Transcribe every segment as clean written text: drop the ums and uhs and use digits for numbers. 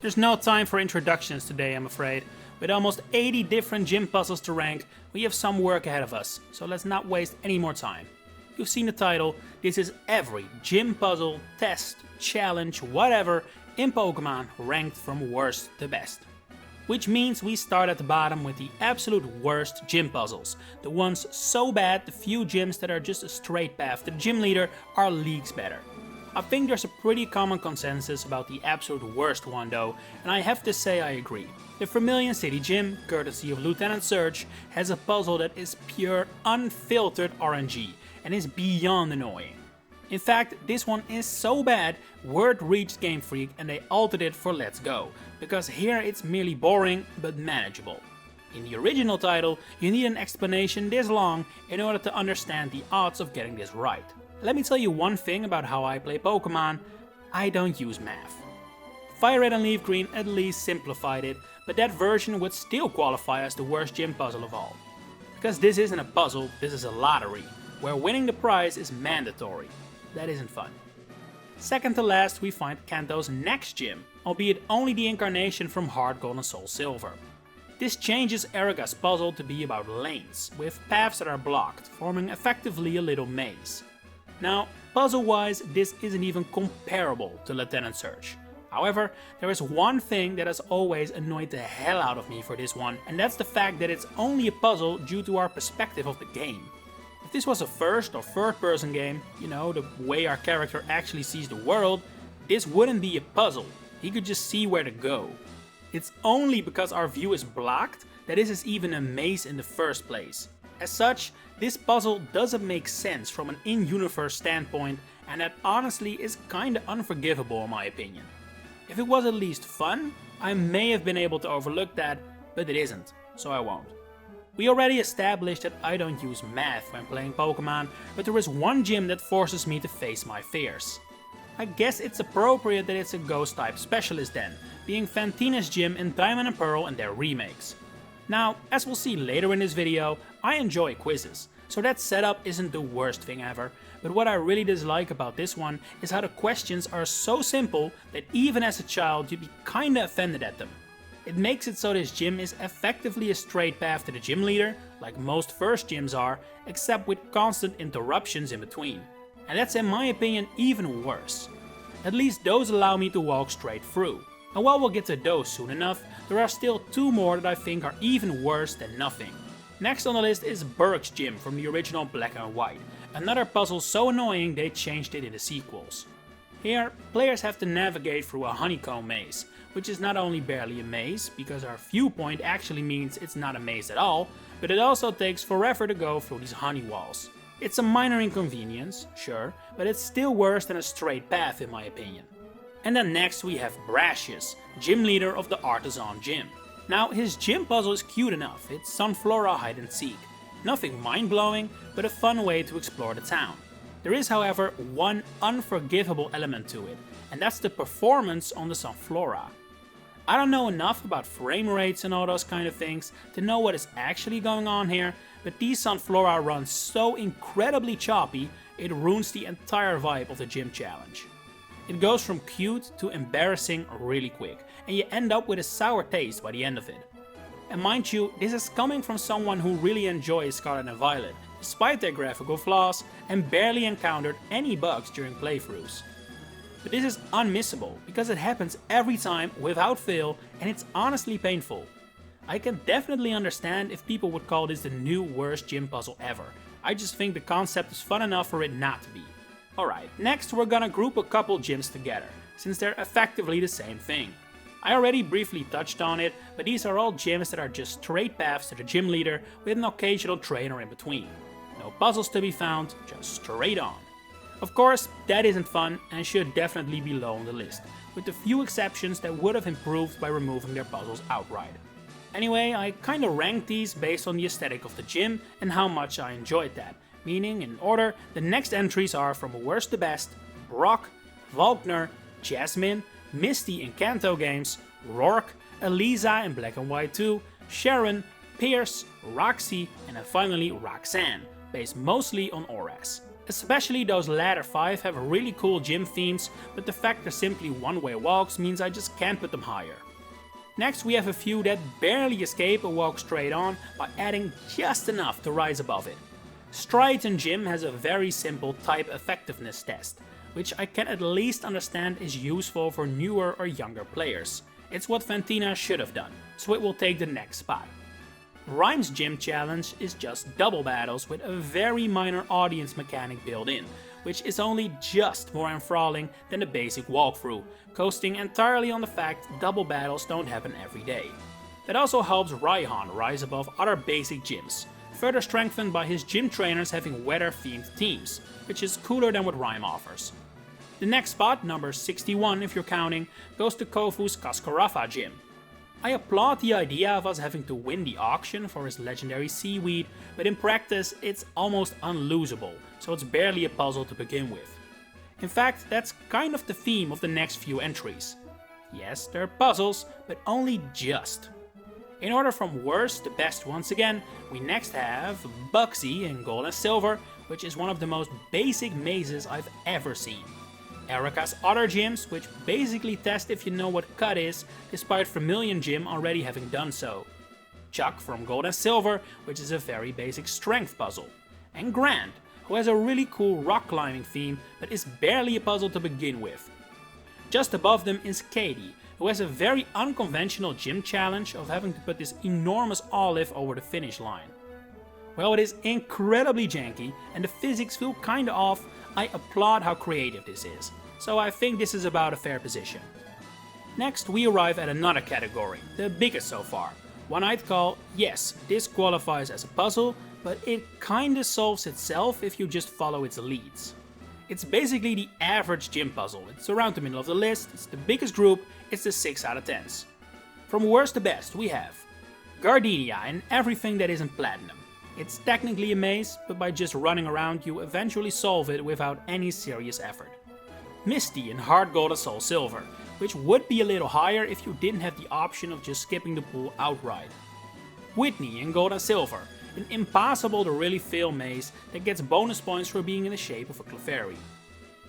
There's no time for introductions today, I'm afraid. With almost 80 different gym puzzles to rank, we have some work ahead of us, so let's not waste any more time. You've seen the title, this is every gym puzzle, test, challenge, whatever in Pokemon ranked from worst to best. Which means we start at the bottom with the absolute worst gym puzzles. The ones so bad the few gyms that are just a straight path to the gym leader are leagues better. I think there's a pretty common consensus about the absolute worst one though, and I have to say I agree. The Vermilion City Gym, courtesy of Lieutenant Surge, has a puzzle that is pure unfiltered RNG and is beyond annoying. In fact, this one is so bad, word reached Game Freak and they altered it for Let's Go, because here it's merely boring but manageable. In the original title, you need an explanation this long in order to understand the odds of getting this right. Let me tell you one thing about how I play Pokemon, I don't use math. Fire Red and Leaf Green at least simplified it, but that version would still qualify as the worst gym puzzle of all. Because this isn't a puzzle, this is a lottery, where winning the prize is mandatory. That isn't fun. Second to last we find Kanto's next gym, albeit only the incarnation from Heart Gold and Soul Silver. This changes Erica's puzzle to be about lanes, with paths that are blocked, forming effectively a little maze. Now, puzzle-wise, this isn't even comparable to Lieutenant Surge. However, there is one thing that has always annoyed the hell out of me for this one, and that's the fact that it's only a puzzle due to our perspective of the game. If this was a first or third person game, you know, the way our character actually sees the world, this wouldn't be a puzzle, he could just see where to go. It's only because our view is blocked that this is even a maze in the first place. As such, this puzzle doesn't make sense from an in-universe standpoint, and that honestly is kinda unforgivable in my opinion. If it was at least fun, I may have been able to overlook that, but it isn't, so I won't. We already established that I don't use math when playing Pokemon, but there is one gym that forces me to face my fears. I guess it's appropriate that it's a ghost type specialist then, being Fantina's gym in Diamond and Pearl and their remakes. Now, as we'll see later in this video, I enjoy quizzes, so that setup isn't the worst thing ever, but what I really dislike about this one is how the questions are so simple that even as a child you'd be kinda offended at them. It makes it so this gym is effectively a straight path to the gym leader, like most first gyms are, except with constant interruptions in between. And that's in my opinion even worse. At least those allow me to walk straight through. And while we'll get to those soon enough, there are still two more that I think are even worse than nothing. Next on the list is Burke's Gym from the original Black and White, another puzzle so annoying they changed it in the sequels. Here, players have to navigate through a honeycomb maze, which is not only barely a maze, because our viewpoint actually means it's not a maze at all, but it also takes forever to go through these honey walls. It's a minor inconvenience, sure, but it's still worse than a straight path in my opinion. And then next we have Brashius, gym leader of the Artisan Gym. Now his gym puzzle is cute enough, it's Sunflora hide and seek. Nothing mind-blowing, but a fun way to explore the town. There is however one unforgivable element to it, and that's the performance on the Sunflora. I don't know enough about frame rates and all those kind of things to know what is actually going on here, but these Sunflora run so incredibly choppy, it ruins the entire vibe of the gym challenge. It goes from cute to embarrassing really quick, and you end up with a sour taste by the end of it. And mind you, this is coming from someone who really enjoys Scarlet and Violet, despite their graphical flaws, and barely encountered any bugs during playthroughs. But this is unmissable, because it happens every time without fail, and it's honestly painful. I can definitely understand if people would call this the new worst gym puzzle ever. I just think the concept is fun enough for it not to be. Alright, next we're gonna group a couple gyms together, since they're effectively the same thing. I already briefly touched on it, but these are all gyms that are just straight paths to the gym leader with an occasional trainer in between. No puzzles to be found, just straight on. Of course, that isn't fun and should definitely be low on the list, with the few exceptions that would have improved by removing their puzzles outright. Anyway, I kinda ranked these based on the aesthetic of the gym and how much I enjoyed that. Meaning, in order, the next entries are from worst to best: Brock, Volkner, Jasmine, Misty in Kanto games, Rourke, Eliza in Black and White 2, Sharon, Pierce, Roxy, and then finally Roxanne, based mostly on Oras. Especially those latter 5 have really cool gym themes, but the fact they're simply one-way walks means I just can't put them higher. Next we have a few that barely escape a walk straight on by adding just enough to rise above it. Strides in Gym has a very simple type effectiveness test, which I can at least understand is useful for newer or younger players. It's what Fantina should have done, so it will take the next spot. Rhyme's Gym challenge is just double battles with a very minor audience mechanic built in, which is only just more enthralling than the basic walkthrough, coasting entirely on the fact double battles don't happen every day. That also helps Raihan rise above other basic gyms, further strengthened by his gym trainers having weather-themed teams, which is cooler than what Rhyme offers. The next spot, number 61 if you're counting, goes to Kofu's Kaskarafa gym. I applaud the idea of us having to win the auction for his legendary seaweed, but in practice it's almost unlosable, so it's barely a puzzle to begin with. In fact, that's kind of the theme of the next few entries. Yes, they're puzzles, but only just. In order from worst to best once again, we next have Bugsy in Gold and Silver, which is one of the most basic mazes I've ever seen. Erica's other gyms, which basically test if you know what cut is, despite Vermilion Gym already having done so. Chuck from Gold and Silver, which is a very basic strength puzzle. And Grant, who has a really cool rock climbing theme, but is barely a puzzle to begin with. Just above them is Katie, who has a very unconventional gym challenge of having to put this enormous olive over the finish line. While it is incredibly janky and the physics feel kinda off, I applaud how creative this is, so I think this is about a fair position. Next we arrive at another category, the biggest so far, one I'd call, yes, this qualifies as a puzzle, but it kinda solves itself if you just follow its leads. It's basically the average gym puzzle, it's around the middle of the list, it's the biggest group, it's the 6 out of 10s. From worst to best we have Gardenia and everything that isn't platinum. It's technically a maze, but by just running around you eventually solve it without any serious effort. Misty in Hard Gold and Soul Silver, which would be a little higher if you didn't have the option of just skipping the pool outright. Whitney in Gold and Silver, an impossible to really fail maze that gets bonus points for being in the shape of a Clefairy.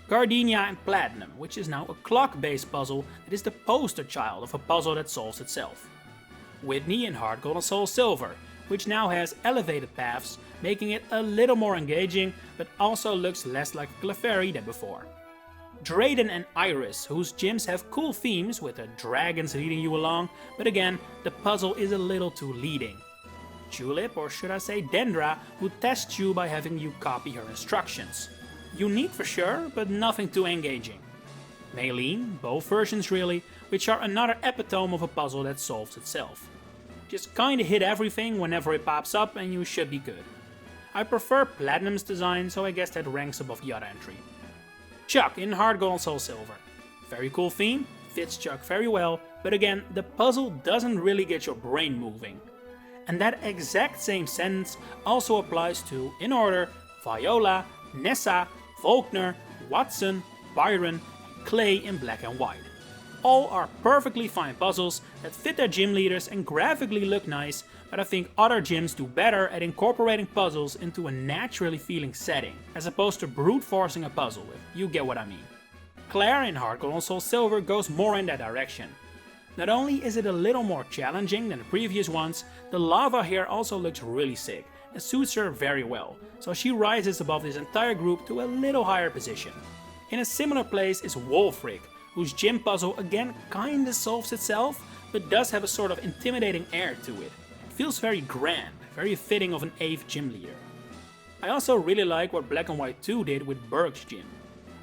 Gardenia in Platinum, which is now a clock-based puzzle that is the poster child of a puzzle that solves itself. Whitney in Hard Gold and Soul Silver, which now has elevated paths, making it a little more engaging, but also looks less like a Clefairy than before. Drayden and Iris, whose gyms have cool themes with the dragons leading you along, but again, the puzzle is a little too leading. Tulip, or should I say Dendra, who tests you by having you copy her instructions. Unique for sure, but nothing too engaging. Maylene, both versions really, which are another epitome of a puzzle that solves itself. Just kinda hit everything whenever it pops up and you should be good. I prefer Platinum's design, so I guess that ranks above the other entry. Chuck in Hard Gold and Soul Silver. Very cool theme, fits Chuck very well, but again, the puzzle doesn't really get your brain moving. And that exact same sentence also applies to, in order, Viola, Nessa, Volkner, Watson, Byron, and Clay in Black and White. All are perfectly fine puzzles that fit their gym leaders and graphically look nice, but I think other gyms do better at incorporating puzzles into a naturally feeling setting, as opposed to brute forcing a puzzle, if you get what I mean. Claire in Hard Gold and Soul Silver goes more in that direction. Not only is it a little more challenging than the previous ones, the lava here also looks really sick and suits her very well, so she rises above this entire group to a little higher position. In a similar place is Wolfric, whose gym puzzle again kinda solves itself, but does have a sort of intimidating air to it. It feels very grand, very fitting of an 8th gym leader. I also really like what Black and White 2 did with Berg's gym.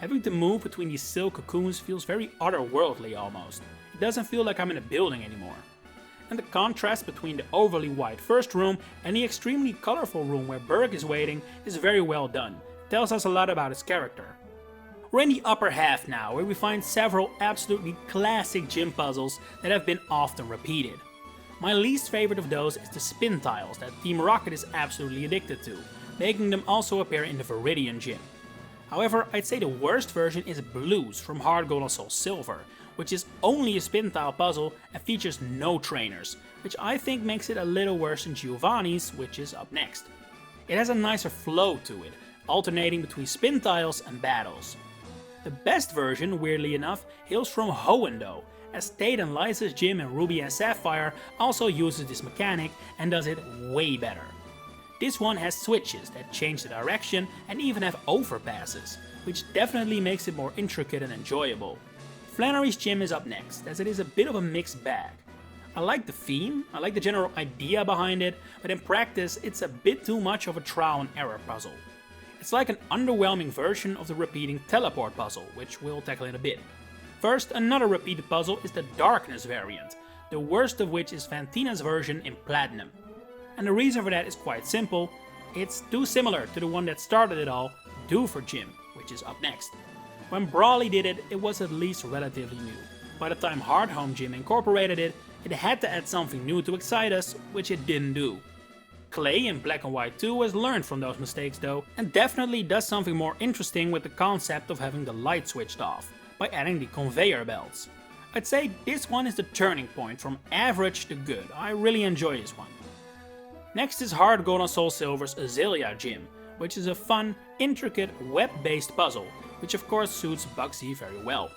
Having to move between these silk cocoons feels very otherworldly almost. It doesn't feel like I'm in a building anymore. And the contrast between the overly white first room and the extremely colorful room where Berg is waiting is very well done. It tells us a lot about his character. We're in the upper half now, where we find several absolutely classic gym puzzles that have been often repeated. My least favorite of those is the spin tiles that Team Rocket is absolutely addicted to, making them also appear in the Viridian gym. However, I'd say the worst version is Blues from Hard Gold and Soul Silver, which is only a spin tile puzzle and features no trainers, which I think makes it a little worse than Giovanni's, which is up next. It has a nicer flow to it, alternating between spin tiles and battles. The best version, weirdly enough, hails from Hawlo, as Tate and Liza's gym in Ruby and Sapphire also uses this mechanic and does it way better. This one has switches that change the direction and even have overpasses, which definitely makes it more intricate and enjoyable. Flannery's gym is up next, as it is a bit of a mixed bag. I like the theme, I like the general idea behind it, but in practice it's a bit too much of a trial and error puzzle. It's like an underwhelming version of the repeating teleport puzzle, which we'll tackle in a bit. First, another repeated puzzle is the Darkness variant, the worst of which is Fantina's version in Platinum. And the reason for that is quite simple, it's too similar to the one that started it all, Do for Gym, which is up next. When Brawley did it, it was at least relatively new. By the time Hard Home Gym incorporated it, it had to add something new to excite us, which it didn't do. Clay in Black and White 2 has learned from those mistakes though, and definitely does something more interesting with the concept of having the light switched off, by adding the conveyor belts. I'd say this one is the turning point from average to good. I really enjoy this one. Next is Hard Gold and Soul Silver's Azalea Gym, which is a fun, intricate, web-based puzzle, which of course suits Bugsy very well.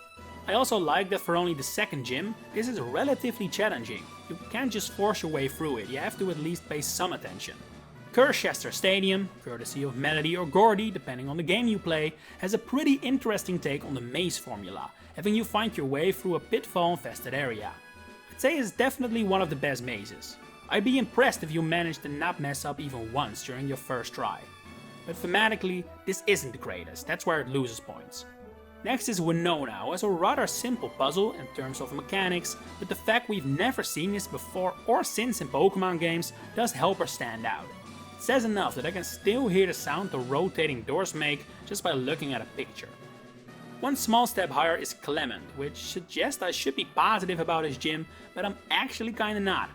I also like that for only the second gym, this is relatively challenging. You can't just force your way through it, you have to at least pay some attention. Kirchester Stadium, courtesy of Melody or Gordy, depending on the game you play, has a pretty interesting take on the maze formula, having you find your way through a pitfall-infested area. I'd say it's definitely one of the best mazes. I'd be impressed if you managed to not mess up even once during your first try. But thematically, this isn't the greatest, that's where it loses points. Next is Winona, who has a rather simple puzzle in terms of mechanics, but the fact we've never seen this before or since in Pokémon games does help her stand out. It says enough that I can still hear the sound the rotating doors make just by looking at a picture. One small step higher is Clement, which suggests I should be positive about his gym, but I'm actually kinda not.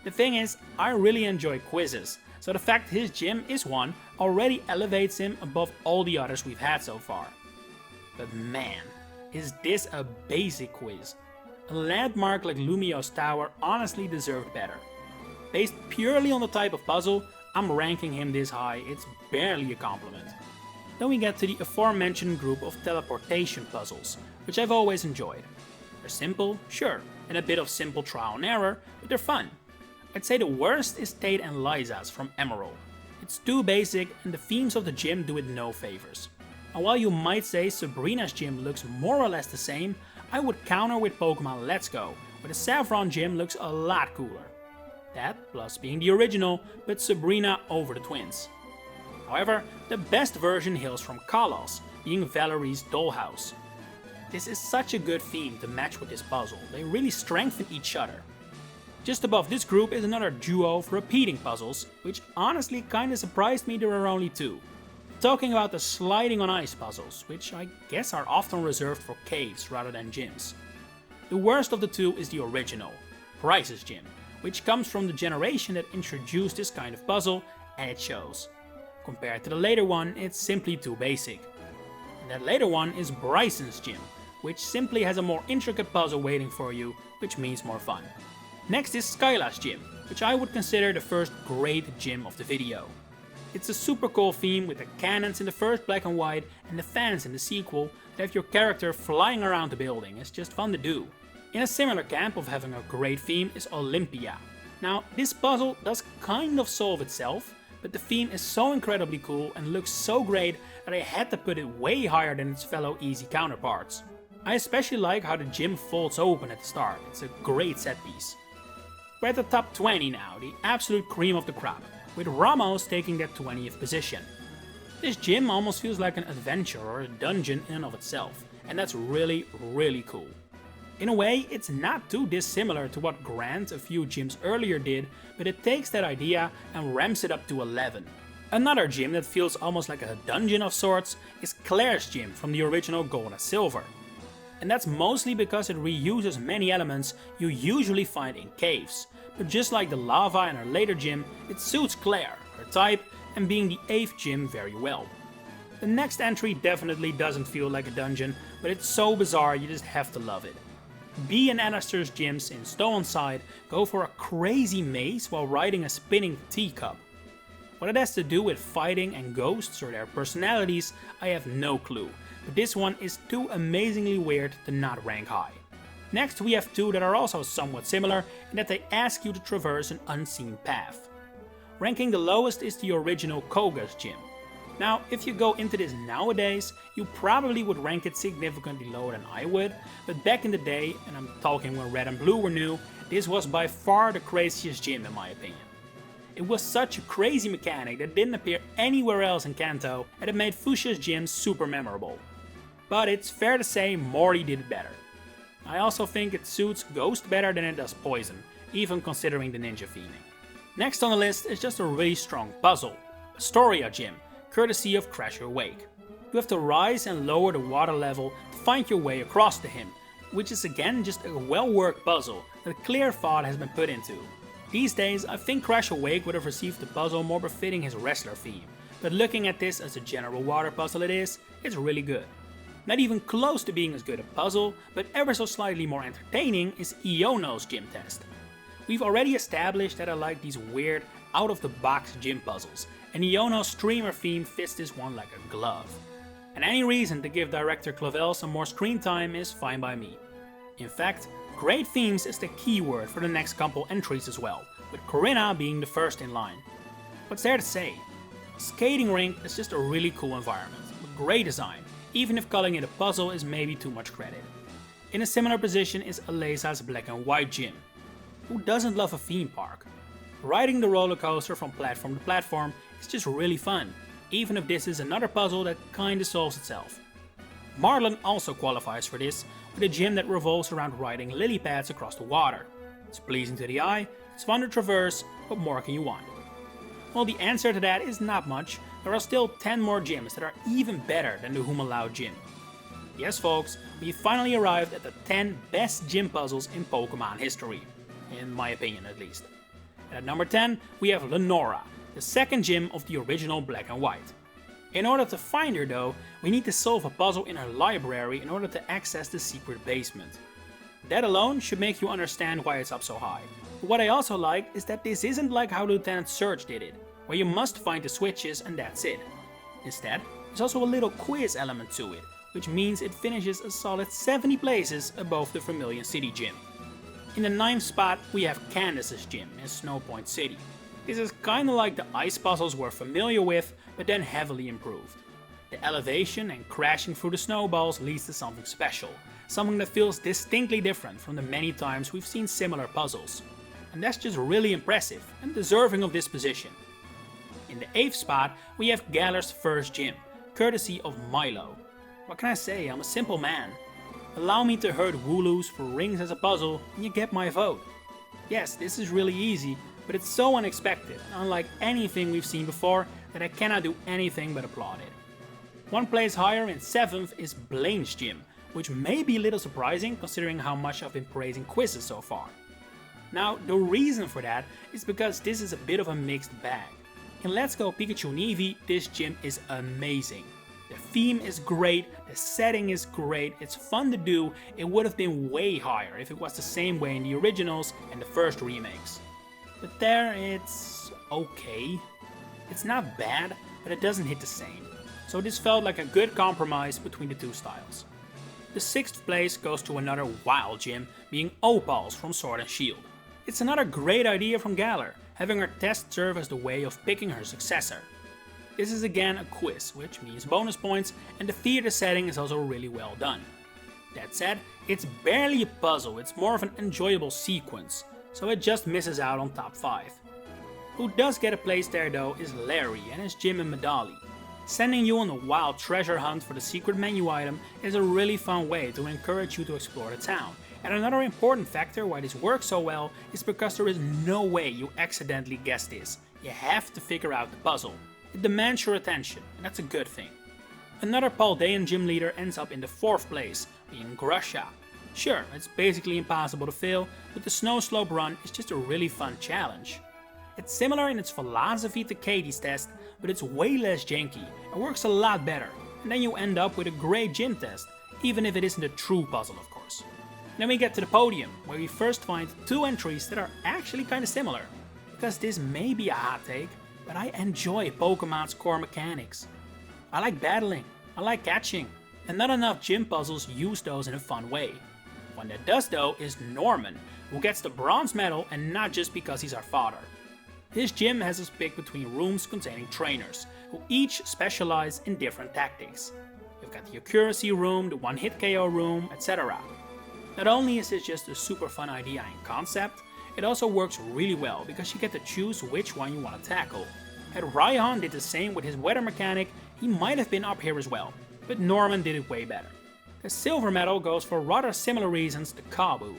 The thing is, I really enjoy quizzes, so the fact his gym is one already elevates him above all the others we've had so far. But man, is this a basic quiz. A landmark like Lumio's Tower honestly deserved better. Based purely on the type of puzzle, I'm ranking him this high, it's barely a compliment. Then we get to the aforementioned group of teleportation puzzles, which I've always enjoyed. They're simple, sure, and a bit of simple trial and error, but they're fun. I'd say the worst is Tate and Liza's from Emerald. It's too basic and the themes of the gym do it no favors. And while you might say Sabrina's gym looks more or less the same, I would counter with Pokemon Let's Go, where the Saffron gym looks a lot cooler. That plus being the original, but Sabrina over the twins. However, the best version hails from Kalos, being Valerie's dollhouse. This is such a good theme to match with this puzzle, they really strengthen each other. Just above this group is another duo of repeating puzzles, which honestly kinda surprised me there were only two. Talking about the sliding on ice puzzles, which I guess are often reserved for caves rather than gyms. The worst of the two is the original, Price's Gym, which comes from the generation that introduced this kind of puzzle, and it shows. Compared to the later one, it's simply too basic. And that later one is Bryson's Gym, which simply has a more intricate puzzle waiting for you, which means more fun. Next is Skyla's Gym, which I would consider the first great gym of the video. It's a super cool theme with the cannons in the first Black and White and the fans in the sequel that have your character flying around the building. It's just fun to do. In a similar camp of having a great theme is Olympia. Now, this puzzle does kind of solve itself, but the theme is so incredibly cool and looks so great that I had to put it way higher than its fellow easy counterparts. I especially like how the gym folds open at the start, it's a great set piece. We're at the top 20 now, the absolute cream of the crop, with Ramos taking that 20th position. This gym almost feels like an adventure or a dungeon in and of itself, and that's really, really cool. In a way, it's not too dissimilar to what Grant a few gyms earlier did, but it takes that idea and ramps it up to 11. Another gym that feels almost like a dungeon of sorts is Claire's gym from the original Gold and Silver. And that's mostly because it reuses many elements you usually find in caves, but just like the lava in her later gym, it suits Claire, her type, and being the 8th gym very well. The next entry definitely doesn't feel like a dungeon, but it's so bizarre you just have to love it. Bee and Alistair's gyms in Stone Side go for a crazy maze while riding a spinning teacup. What it has to do with fighting and ghosts or their personalities, I have no clue, but this one is too amazingly weird to not rank high. Next we have two that are also somewhat similar in that they ask you to traverse an unseen path. Ranking the lowest is the original Koga's gym. Now, if you go into this nowadays, you probably would rank it significantly lower than I would, but back in the day, and I'm talking when Red and Blue were new, this was by far the craziest gym in my opinion. It was such a crazy mechanic that didn't appear anywhere else in Kanto, and it made Fuchsia's gym super memorable. But it's fair to say Morty did it better. I also think it suits Ghost better than it does Poison, even considering the ninja theming. Next on the list is just a really strong puzzle, Astoria Gym, courtesy of Crash Your Wake. You have to rise and lower the water level to find your way across to him, which is again just a well-worked puzzle that clear thought has been put into. These days I think Crash Your Wake would have received the puzzle more befitting his wrestler theme, but looking at this as a general water puzzle it's really good. Not even close to being as good a puzzle, but ever so slightly more entertaining is Iono's gym test. We've already established that I like these weird, out-of-the-box gym puzzles, and Iono's streamer theme fits this one like a glove. And any reason to give director Clavel some more screen time is fine by me. In fact, great themes is the keyword for the next couple entries as well, with Corinna being the first in line. What's there to say? Skating rink is just a really cool environment, with great design, even if calling it a puzzle is maybe too much credit. In a similar position is Alesa's Black and White gym. Who doesn't love a theme park? Riding the roller coaster from platform to platform is just really fun, even if this is another puzzle that kinda solves itself. Marlin also qualifies for this, with a gym that revolves around riding lily pads across the water. It's pleasing to the eye, it's fun to traverse, what more can you want? Well, the answer to that is not much. There are still 10 more gyms that are even better than the Humalao gym. Yes folks, we finally arrived at the 10 best gym puzzles in Pokémon history. In my opinion at least. And at number 10 we have Lenora, the second gym of the original Black and White. In order to find her though, we need to solve a puzzle in her library in order to access the secret basement. That alone should make you understand why it's up so high. But what I also like is that this isn't like how Lieutenant Surge did it, where you must find the switches and that's it. Instead, there's also a little quiz element to it, which means it finishes a solid 70 places above the Vermilion City gym. In the 9th spot we have Candace's gym in Snowpoint City. This is kinda like the ice puzzles we're familiar with, but then heavily improved. The elevation and crashing through the snowballs leads to something special, something that feels distinctly different from the many times we've seen similar puzzles. And that's just really impressive and deserving of this position. In the 8th spot we have Galler's first gym, courtesy of Milo. What can I say, I'm a simple man. Allow me to herd Wooloos for rings as a puzzle and you get my vote. Yes, this is really easy, but it's so unexpected and unlike anything we've seen before that I cannot do anything but applaud it. One place higher in 7th is Blaine's gym, which may be a little surprising considering how much I've been praising quizzes so far. Now, the reason for that is because this is a bit of a mixed bag. In Let's Go Pikachu and Eevee, this gym is amazing. The theme is great, the setting is great, it's fun to do, it would have been way higher if it was the same way in the originals and the first remakes. But there it's okay. It's not bad, but it doesn't hit the same. So this felt like a good compromise between the two styles. The 6th place goes to another wild gym, being Opal's from Sword and Shield. It's another great idea from Galar, having her test serve as the way of picking her successor. This is again a quiz, which means bonus points, and the theater setting is also really well done. That said, it's barely a puzzle, it's more of an enjoyable sequence, so it just misses out on top 5. Who does get a place there though is Larry and his gym in Medali. Sending you on a wild treasure hunt for the secret menu item is a really fun way to encourage you to explore the town. And another important factor why this works so well is because there is no way you accidentally guess this. You have to figure out the puzzle. It demands your attention, and that's a good thing. Another Paldean gym leader ends up in the 4th place, being Grusha. Sure, it's basically impossible to fail, but the snow slope run is just a really fun challenge. It's similar in its philosophy to Katie's test, but it's way less janky and works a lot better, and then you end up with a great gym test, even if it isn't a true puzzle of course. Then we get to the podium, where we first find 2 entries that are actually kinda similar. Because this may be a hot take, but I enjoy Pokemon's core mechanics. I like battling, I like catching, and not enough gym puzzles use those in a fun way. One that does though is Norman, who gets the bronze medal and not just because he's our father. His gym has us pick between rooms containing trainers, who each specialize in different tactics. You've got the accuracy room, the one-hit KO room, etc. Not only is this just a super fun idea in concept, it also works really well because you get to choose which one you want to tackle. Had Raihan did the same with his weather mechanic, he might have been up here as well, but Norman did it way better. The silver medal goes for rather similar reasons to Kabu.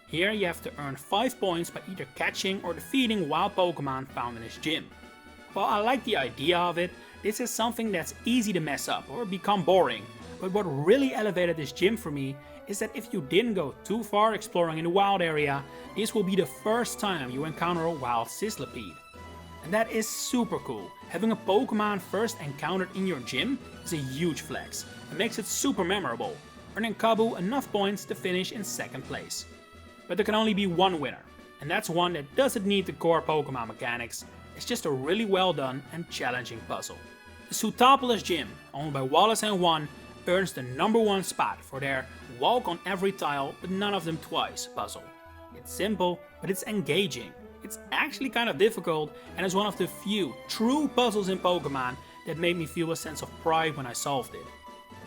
Here you have to earn 5 points by either catching or defeating wild Pokemon found in his gym. While I like the idea of it, this is something that's easy to mess up or become boring, but what really elevated this gym for me is that if you didn't go too far exploring in the wild area, this will be the first time you encounter a wild Sizzlipede. And that is super cool. Having a Pokemon first encountered in your gym is a huge flex and makes it super memorable, earning Kabu enough points to finish in second place. But there can only be one winner, and that's one that doesn't need the core Pokemon mechanics, it's just a really well done and challenging puzzle. The Sootopolis gym, owned by Wallace and One, earns the #1 spot for their walk on every tile but none of them twice puzzle. It's simple, but it's engaging. It's actually kind of difficult and is one of the few true puzzles in Pokemon that made me feel a sense of pride when I solved it.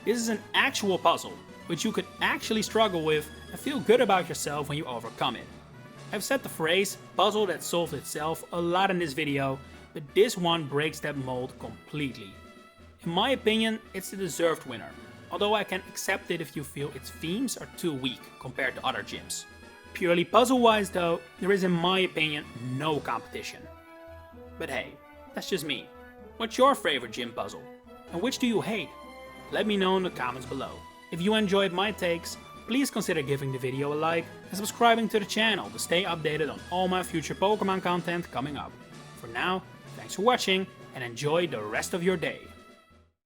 This is an actual puzzle, which you could actually struggle with and feel good about yourself when you overcome it. I've said the phrase puzzle that solved itself a lot in this video, but this one breaks that mold completely. In my opinion, it's the deserved winner, although I can accept it if you feel its themes are too weak compared to other gyms. Purely puzzle-wise though, there is in my opinion no competition. But hey, that's just me. What's your favorite gym puzzle? And which do you hate? Let me know in the comments below. If you enjoyed my takes, please consider giving the video a like and subscribing to the channel to stay updated on all my future Pokemon content coming up. For now, thanks for watching and enjoy the rest of your day.